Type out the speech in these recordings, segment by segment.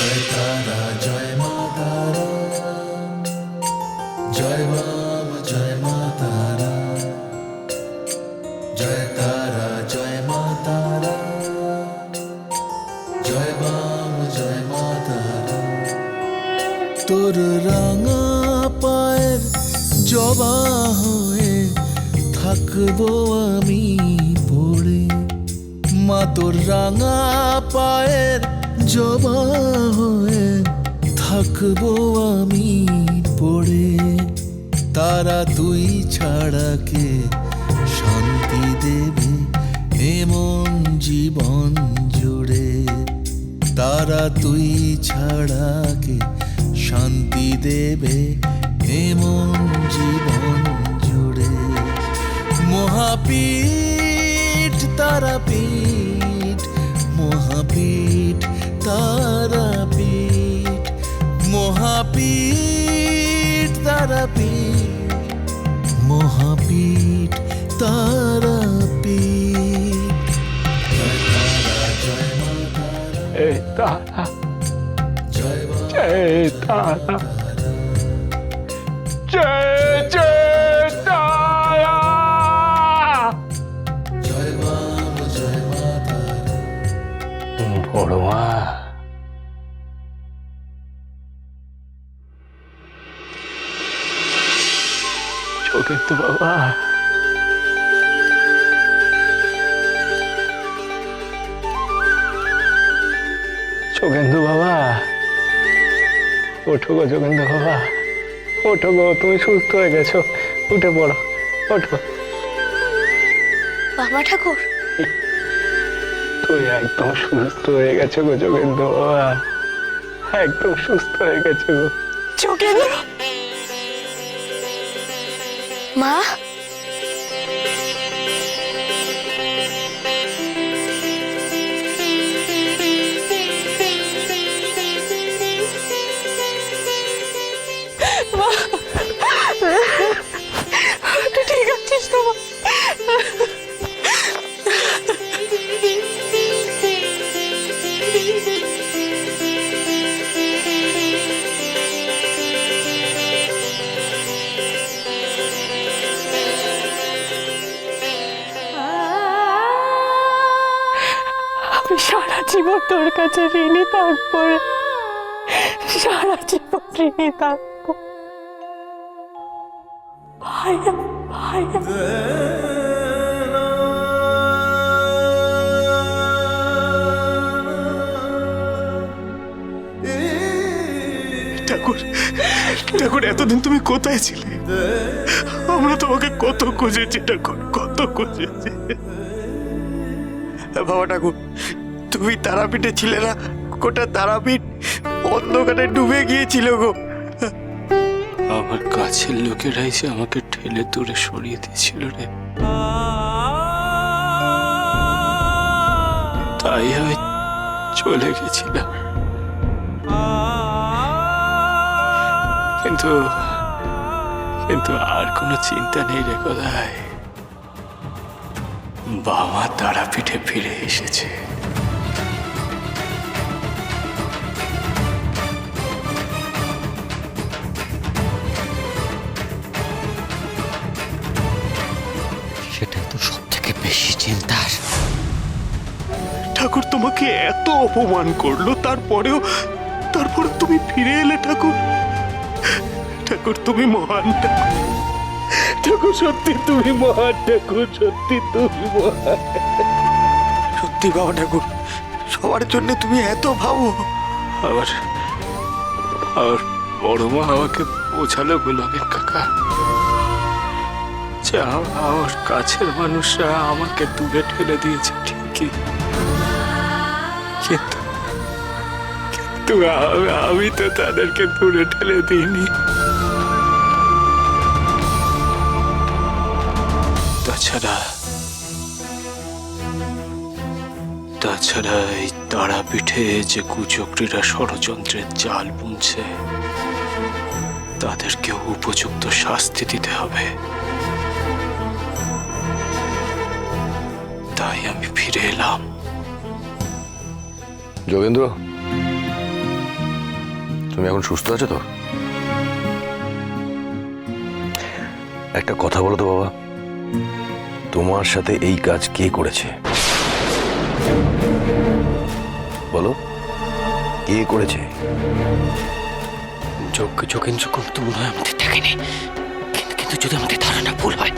জয় তারা জয় মা তারা, জয় বাম জয় মা তারা, জয় তারা জয় মা তারা, জয় বাম জয় মা তারা। তোর রাঙা পায়ের জবা হয়ে থাকবো আমি পড়ে, মা তোর রাঙা পায়ের জবা হয়ে থাকবো আমি পড়ে। তারা তুই ছাড়া কে শান্তি দেবে এমন জীবন জুড়ে, তারা তুই ছাড়া কে শান্তি দেবে এমন জীবন জুড়ে। মহাপীঠ তারাপীঠ, মহাপীঠ তারাপীঠ, মহাপীঠ তারাপীঠ, মহাপীঠ তারাপীঠ। জয় তারা জয় মা তারা, এই তারা, জয় বাম জয় তারা, জয় জয় তারা। জয় বাম জয় মা তারা। বড় মা, যোগেন্দ্র বাবা, যোগেন্দ্র বাবা, ওঠো গো যোগেন্দ্র বাবা, ওঠো গো, তুমি সুস্থ হয়ে গেছো, উঠে পড়ো, ওঠো। বাবা ঠাকুর, তুই একদম সুস্থ হয়ে গেছো গো যোগেন্দ্র বাবা, একদম সুস্থ হয়ে গেছো গো। যোগেন্দ্র মা, তুই ঠিক আছিস তো? আমি সারা জীবন তোর কাছে ঋণী থাকবো রে, সারা জীবন ঋণী থাকবো। ভাইয়া ভাইয়া, ঠাকুর, ঠাকুর এতদিন তুমি কোথায় ছিলে? আমরা তোমাকে কত খুঁজেছি ঠাকুর, কত খুঁজেছি। বাবা ঠাকুর, তুমি তারাপীঠে ছিলে না? গোটা তারাপীঠ অন্ধকারে ডুবে গিয়েছিল গো। আমার কাছের লোকেরা এসে আমাকে ঠেলে দূরে সরিয়ে দিয়েছিল রে, তাই আমি চলে গেছিলাম। কিন্তু কিন্তু আর কোনো চিন্তা নেই রে কোথায়, বাবা তারাপীঠে ফিরে এসেছে। সেটাই তো সব থেকে বেশি চিন্তার। ঠাকুর তোমাকে এত অপমান করলো, তারপরেও তুমি ফিরে এলে ঠাকুর। ঠাকুর তুমি মহান ঠাকুর, ঠাকুর সত্যি তুমি মহান ঠাকুর, সত্যি তুমি মহান। সত্যি বাবা ঠাকুর, সবার জন্য তুমি এত ভাবো। আবার আর বড় মা আমাকে বোঝালো গোলামের কাকা যে আমার কাছের মানুষরা আমাকে দূরে ঠেলে দিয়েছে ঠিকই, কিন্তু কিন্তু আমি তো তাদেরকে দূরে ঠেলে দিইনি। তাছাড়া এই তারাপীঠে যে কুচক্রীরা ষড়যন্ত্রের জাল বুনছে তাদেরকে উপযুক্ত শাস্তি দিতে হবে। তাই আমি ফিরে এলাম। যোগেন্দ্র, তুমি এখন সুস্থ আছো তো? একটা কথা বলো তো বাবা, তোমার সাথে এই কাজ কে করেছে? বলো, কে করেছে? যোগেন্দ্র কোনো তো মনে হয় আমাদের দেখেনি, কিন্তু যদি আমাদের ধারণা ভুল হয়,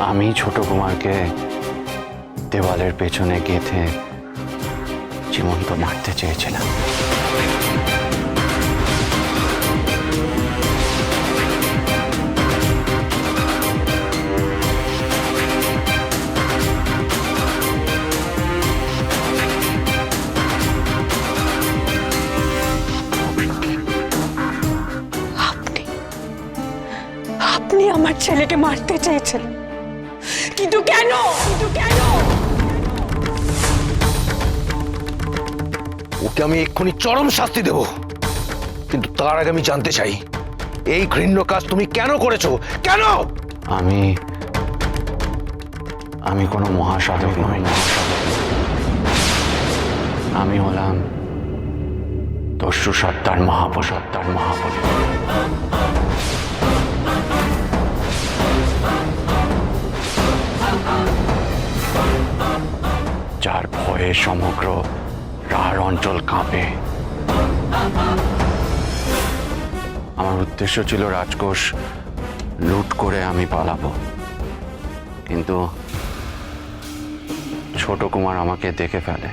আমি ছোট কুমারকে দেওয়ালের পেছনে গেঁথে জীবন্ত মারতে চেয়েছিলাম। আপনি আমার ছেলেকে মারতে চেয়েছিলেন, কিন্তু কেন? ওকে আমি এক্ষুনি চরম শাস্তি দেব, কিন্তু তার আগে আমি জানতে চাই এই ঘৃণ্য কাজ তুমি কেন করেছো? কেন? আমি কোনো মহাসাধক নই। আমি হলাম দস্যু সত্তার মহাবলী। যার ভয়ে সমগ্র রাঢ় অঞ্চল কাঁপে। আমার উদ্দেশ্য ছিল রাজকোষ লুট করে আমি পালাবো, কিন্তু ছোট কুমার আমাকে দেখে ফেলে।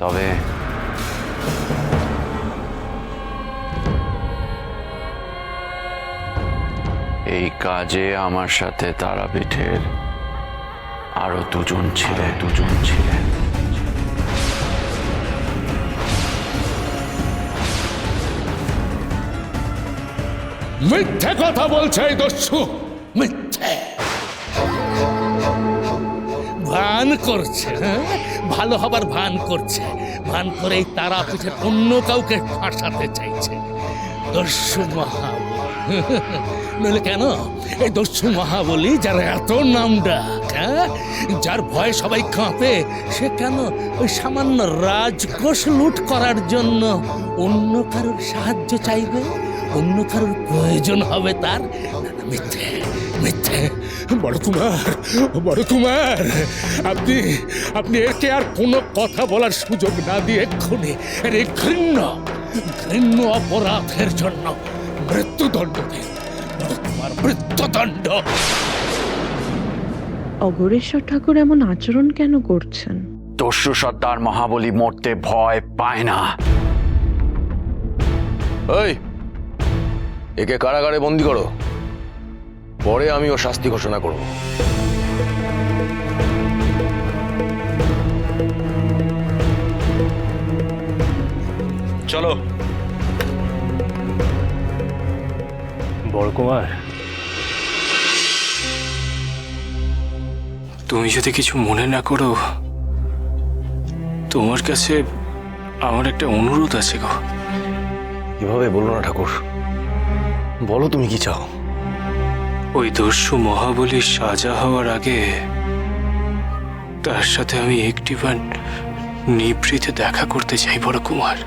তবে এই কাজে আমার সাথে তারাপীঠের আরো দুজন ছিলেন। মিথ্যে কথা বলছে এই দস্যু, মিথ্যে ভান করছে। হ্যাঁ, ভালো হবার ভান করছে, ভান করে এই তারাপীঠের অন্য কাউকে ফাঁসাতে চাইছে। দস্যু মহাবলী নইলে কেন? এই দস্যু মহাবলী যার এত নাম ডাক, হ্যাঁ, যার ভয়ে সবাই কাঁপে, সে কেন ওই সামান্য রাজকোষ লুট করার জন্য অন্য কারোর সাহায্য চাইবে? অন্য কারোর প্রয়োজন হবে তার? মিথ্যে মিথ্যে। বড় কুমার, আপনি একে আর কোনো কথা বলার সুযোগ না দিয়ে এক্ষুনি এই ঘৃণ্য অপরাধের জন্য মৃত্যুদণ্ড দিন। বড় কুমার, মৃত্যুদণ্ড। অঘরেশ্বর ঠাকুর এমন আচরণ কেন করছেন? দস্যু সর্দার মহাবলী মরতে ভয় পায় না। এই, একে কারাগারে বন্দি করো, পরে আমি ওর শাস্তি ঘোষণা করব। চলো। বড় কুমার, তুমি যদি কিছু মনে না করো, তোমার কাছে আমার একটা অনুরোধ আছে গো। এভাবে বলো না ঠাকুর, বলো তুমি কি চাও। ওই দস্যু মহাবলীর সাজা হওয়ার আগে তার সাথে আমি একটিবার নিভৃতে দেখা করতে চাই বড় কুমার।